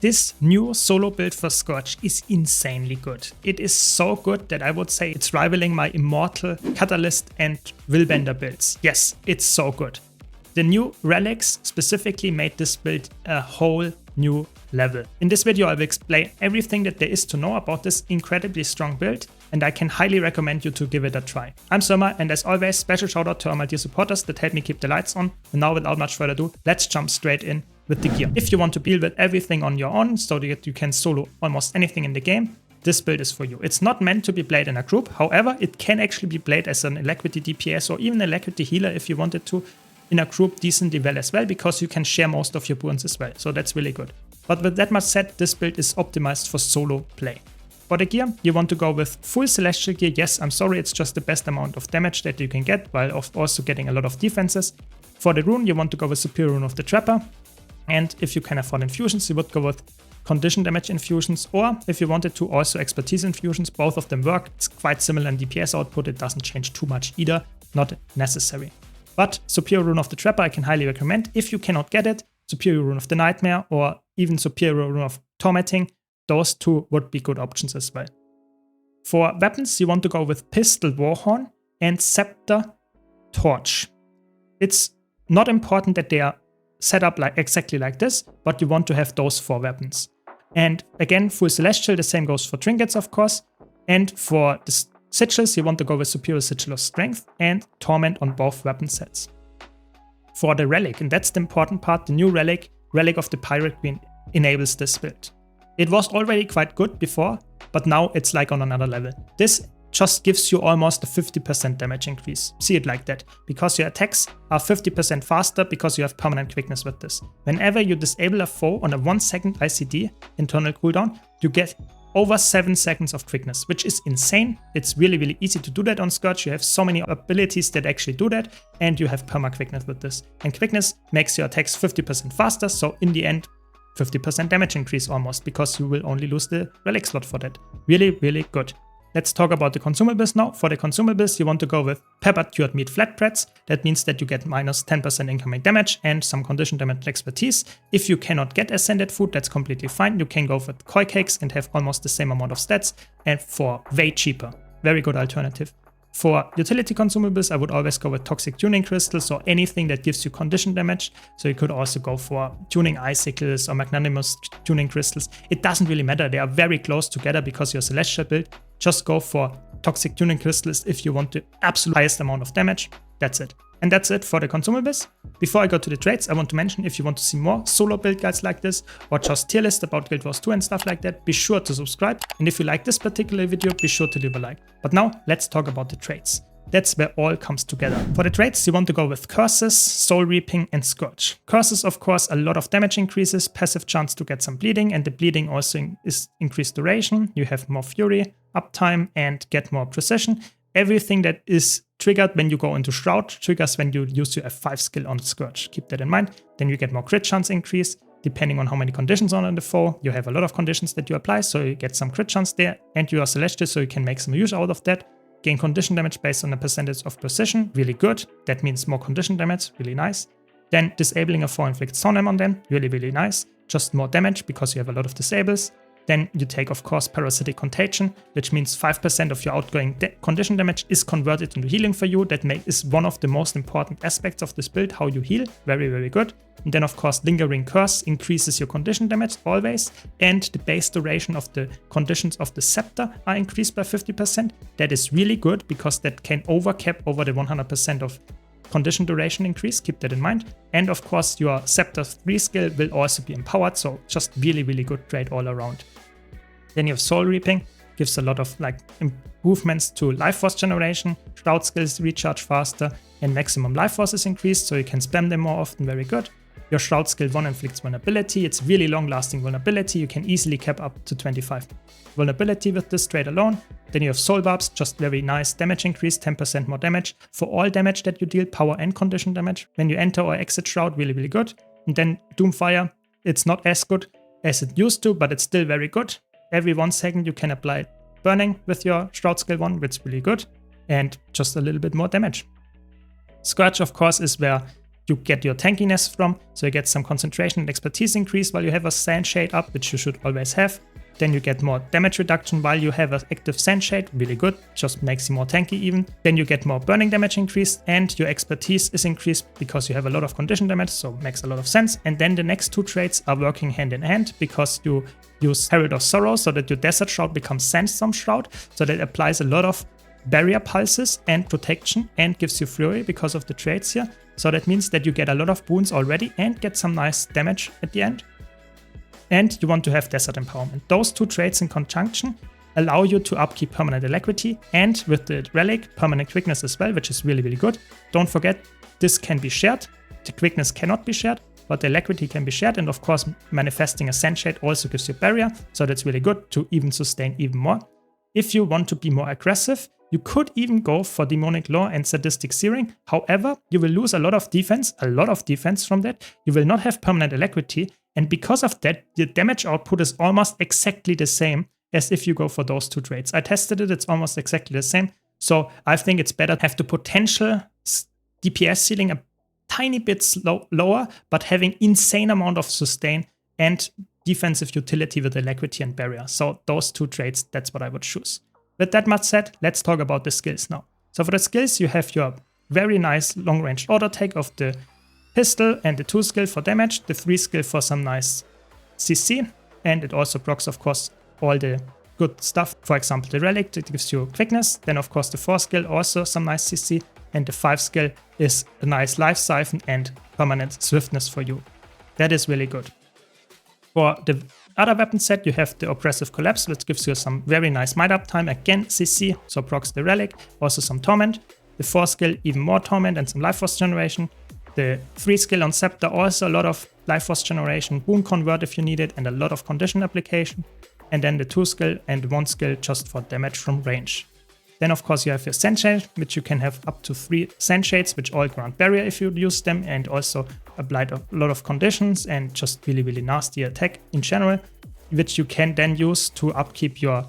This new solo build for Scourge is insanely good. It is so good that I would say it's rivaling my Immortal, Catalyst and Willbender builds. Yes, it's so good. The new relics specifically made this build a whole new level. In this video I will explain everything that there is to know about this incredibly strong build, and I can highly recommend you to give it a try. I'm Surma, and as always, special shout out to all my dear supporters that help me keep the lights on. And now without much further ado, let's jump straight in with the gear. If you want to build with everything on your own so that you can solo almost anything in the game, this build is for you. It's not meant to be played in a group, however, it can actually be played as an Alacrity DPS or even Alacrity healer if you wanted to in a group decently well as well, because you can share most of your boons as well, so that's really good. But with that much said, this build is optimized for solo play. For the gear, you want to go with full Celestial gear. Yes, I'm sorry, it's just the best amount of damage that you can get, while also getting a lot of defenses. For the rune, you want to go with Superior Rune of the Trapper. And if you can afford infusions, you would go with condition damage infusions, or if you wanted to, also expertise infusions. Both of them work. It's quite similar in DPS output. It doesn't change too much either. Not necessary. But Superior Rune of the Trapper I can highly recommend. If you cannot get it, Superior Rune of the Nightmare or even Superior Rune of Tormenting, those two would be good options as well. For weapons, you want to go with Pistol Warhorn and Scepter Torch. It's not important that they are set up exactly like this, but you want to have those 4 weapons. And again, full Celestial, the same goes for trinkets of course. And for the sigils, you want to go with Superior Sigil of Strength and Torment on both weapon sets. For the relic, and that's the important part, the new relic, Relic of the Pirate Queen, enables this build. It was already quite good before, but now it's like on another level. This just gives you almost a 50% damage increase. See it like that, because your attacks are 50% faster because you have permanent quickness with this. Whenever you disable a foe on a 1-second ICD, internal cooldown, you get over 7 seconds of quickness, which is insane. It's really, really easy to do that on Scourge. You have so many abilities that actually do that, and you have perma quickness with this. And quickness makes your attacks 50% faster, so in the end, 50% damage increase almost, because you will only lose the relic slot for that. Really, really good. Let's talk about the consumables now. For the consumables, you want to go with Peppered Cured Meat Flatbreads. That means that you get minus 10% incoming damage and some condition damage expertise. If you cannot get Ascended Food, that's completely fine. You can go with Koi Cakes and have almost the same amount of stats, and for way cheaper. Very good alternative. For utility consumables, I would always go with Toxic Tuning Crystals or anything that gives you condition damage. So you could also go for Tuning Icicles or Magnanimous Tuning Crystals. It doesn't really matter. They are very close together because you're Celestial build. Just go for Toxic Tuning Crystals if you want the absolute highest amount of damage. That's it. And that's it for the consumables. Before I go to the trades, I want to mention, if you want to see more solo build guides like this, or just tier list about Guild Wars 2 and stuff like that, be sure to subscribe. And if you like this particular video, be sure to leave a like. But now let's talk about the trades. That's where all comes together. For the trades, you want to go with Curses, Soul Reaping and Scourge. Curses, of course, a lot of damage increases, passive chance to get some bleeding, and the bleeding also is increased duration. You have more fury, uptime, and get more precision. Everything that is triggered when you go into Shroud triggers when you use your F5 skill on Scourge. Keep that in mind. Then you get more crit chance increase, depending on how many conditions are on the foe. You have a lot of conditions that you apply, so you get some crit chance there, and you are Celestial, so you can make some use out of that. Gain condition damage based on a percentage of precision, really good. That means more condition damage, really nice. Then disabling a foe inflicts Sonem on them, really, really nice. Just more damage because you have a lot of disables. Then you take, of course, Parasitic Contagion, which means 5% of your outgoing condition damage is converted into healing for you. That is one of the most important aspects of this build, how you heal. Very, very good. And then, of course, Lingering Curse increases your condition damage always. And the base duration of the conditions of the Scepter are increased by 50%. That is really good because that can overcap over the 100% of condition duration increase. Keep that in mind. And of course, your Scepter 3 skill will also be empowered. So just really, really good trade all around. Then you have Soul Reaping, gives a lot of improvements to life force generation, Shroud skills recharge faster, and maximum life force is increased, so you can spam them more often, very good. Your Shroud skill 1 inflicts vulnerability, it's really long lasting vulnerability, you can easily cap up to 25 vulnerability with this trade alone. Then you have Soul Barbs, just very nice damage increase, 10% more damage for all damage that you deal, power and condition damage. When you enter or exit Shroud, really, really good. And then Doomfire, it's not as good as it used to, but it's still very good. Every 1 second you can apply Burning with your Shroud skill 1, which is really good, and just a little bit more damage. Scourge, of course, is where you get your tankiness from, so you get some concentration and expertise increase while you have a sand shade up, which you should always have. Then you get more damage reduction while you have an active sand shade, really good, just makes you more tanky even. Then you get more burning damage increased and your expertise is increased because you have a lot of condition damage, so makes a lot of sense. And then the next two traits are working hand in hand because you use Herald of Sorrow so that your Desert Shroud becomes Sandstorm Shroud, so that applies a lot of barrier pulses and protection and gives you Fury because of the traits here. So that means that you get a lot of boons already and get some nice damage at the end. And you want to have Desert Empowerment. Those two traits in conjunction allow you to upkeep permanent alacrity and with the relic, permanent quickness as well, which is really, really good. Don't forget, this can be shared. The quickness cannot be shared, but the alacrity can be shared. And of course, manifesting a Sand Shade also gives you barrier. So that's really good to even sustain even more. If you want to be more aggressive, you could even go for Demonic Law and Sadistic Searing. However, you will lose a lot of defense from that. You will not have permanent alacrity. And because of that, the damage output is almost exactly the same as if you go for those two traits. I tested it, it's almost exactly the same. So I think it's better to have the potential DPS ceiling a tiny bit lower, but having insane amount of sustain and defensive utility with alacrity and barrier. So those two traits, that's what I would choose. With that much said, let's talk about the skills now. So for the skills, you have your very nice long-range auto take of the pistol and the 2 skill for damage, the 3 skill for some nice CC, and it also procs, of course, all the good stuff. For example, the relic, that gives you quickness. Then, of course, the 4 skill, also some nice CC, and the 5 skill is a nice life siphon and permanent swiftness for you. That is really good. For the other weapon set, you have the Oppressive Collapse, which gives you some very nice might uptime, again CC, so procs the relic, also some torment. The 4 skill, even more torment and some life force generation. The 3 skill on Scepter, also a lot of life force generation, boon convert if you need it, and a lot of condition application. And then the 2 skill and 1 skill just for damage from range. Then of course you have your Sand Shade, which you can have up to 3 Sand Shades, which all grant barrier if you use them, and also apply a lot of conditions and just really, really nasty attack in general, which you can then use to upkeep your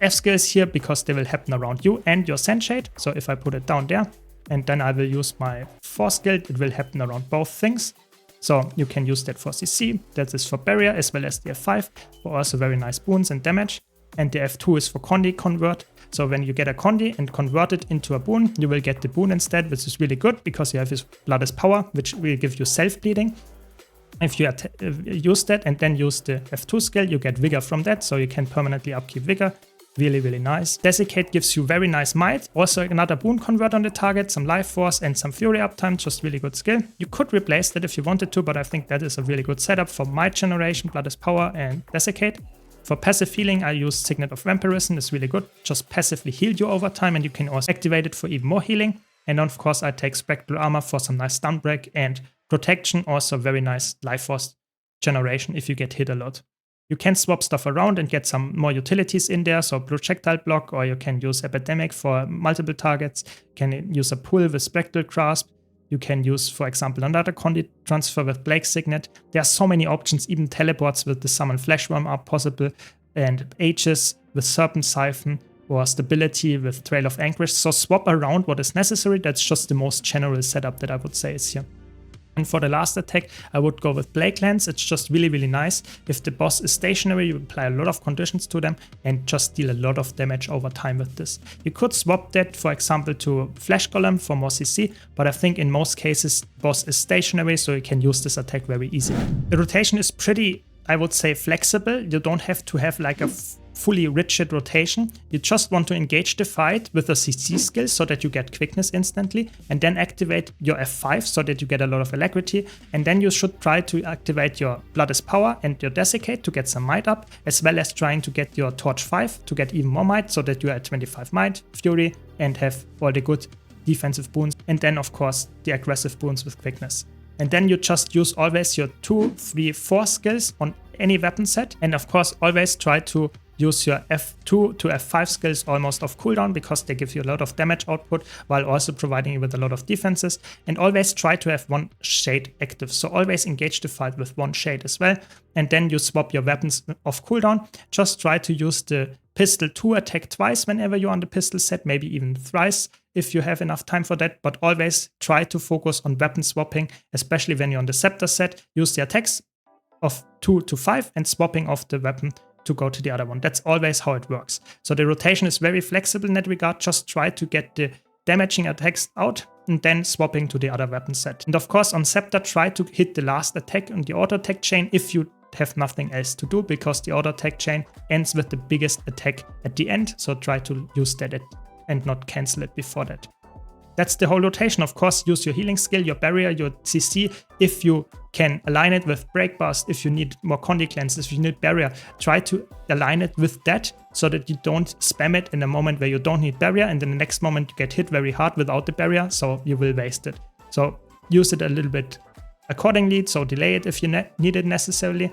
F skills here because they will happen around you and your Sand Shade. So if I put it down there, and then I will use my 4 skill, it will happen around both things. So you can use that for CC, that is for barrier, as well as the F5 for also very nice boons and damage. And the F2 is for Condi convert. So when you get a Condi and convert it into a boon, you will get the boon instead, which is really good because you have his Blood is Power, which will give you self-bleeding. If you use that and then use the F2 skill, you get Vigor from that, so you can permanently upkeep Vigor. Really, really nice. Desiccate gives you very nice might. Also another boon convert on the target, some life force and some fury uptime, just really good skill. You could replace that if you wanted to, but I think that is a really good setup for might generation, Blood is Power and Desiccate. For passive healing, I use Signet of Vampirism, it's really good. Just passively heal you over time and you can also activate it for even more healing. And then of course I take Spectral Armor for some nice stun break and protection, also very nice life force generation if you get hit a lot. You can swap stuff around and get some more utilities in there, so projectile block, or you can use Epidemic for multiple targets. You can use a pull with Spectral Grasp. You can use, for example, another Condi transfer with Blake Signet. There are so many options, even teleports with the Summon Fleshworm are possible, and Aegis with Serpent Siphon, or Stability with Trail of Anguish. So swap around what is necessary. That's just the most general setup that I would say is here. And for the last attack, I would go with Blake Lance. It's just really, really nice. If the boss is stationary, you apply a lot of conditions to them and just deal a lot of damage over time with this. You could swap that, for example, to Flash Golem for more CC, but I think in most cases, boss is stationary, so you can use this attack very easily. The rotation is pretty, I would say, flexible. You don't have to have like a fully rigid rotation. You just want to engage the fight with a CC skill so that you get quickness instantly, and then activate your F5 so that you get a lot of alacrity, and then you should try to activate your Blood is Power and your Desiccate to get some might up, as well as trying to get your Torch 5 to get even more might so that you are at 25 might, Fury, and have all the good defensive boons, and then of course the aggressive boons with quickness. And then you just use always your 2, 3, 4 skills on any weapon set, and of course always try to use your F2 to F5 skills almost off cooldown because they give you a lot of damage output while also providing you with a lot of defenses. And always try to have one shade active. So always engage the fight with one shade as well. And then you swap your weapons off cooldown. Just try to use the pistol 2 attack twice whenever you're on the pistol set, maybe even thrice if you have enough time for that, but always try to focus on weapon swapping, especially when you're on the scepter set. Use the attacks of 2 to 5 and swapping off the weapon to go to the other one. That's always how it works. So the rotation is very flexible in that regard. Just try to get the damaging attacks out and then swapping to the other weapon set. And of course on scepter, try to hit the last attack on the auto attack chain if you have nothing else to do, because the auto attack chain ends with the biggest attack at the end. So try to use that and not cancel it before that. That's the whole rotation. Of course, use your healing skill, your barrier, your CC. If you can align it with break burst, if you need more condi cleanse, if you need barrier, try to align it with that so that you don't spam it in a moment where you don't need barrier, and in the next moment you get hit very hard without the barrier, so you will waste it. So use it a little bit accordingly, so delay it if you need it necessarily.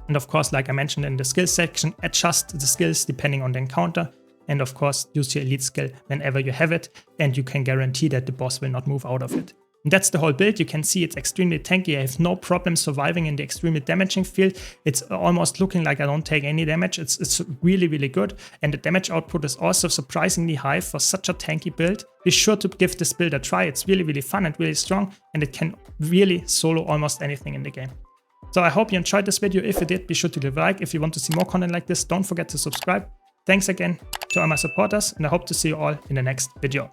And of course, like I mentioned in the skills section, adjust the skills depending on the encounter. And of course, use your elite skill whenever you have it, and you can guarantee that the boss will not move out of it. And that's the whole build. You can see it's extremely tanky. I have no problem surviving in the extremely damaging field. It's almost looking like I don't take any damage. It's really, really good. And the damage output is also surprisingly high for such a tanky build. Be sure to give this build a try. It's really, really fun and really strong, and it can really solo almost anything in the game. So I hope you enjoyed this video. If you did, be sure to leave a like. If you want to see more content like this, don't forget to subscribe. Thanks again to all my supporters, and I hope to see you all in the next video.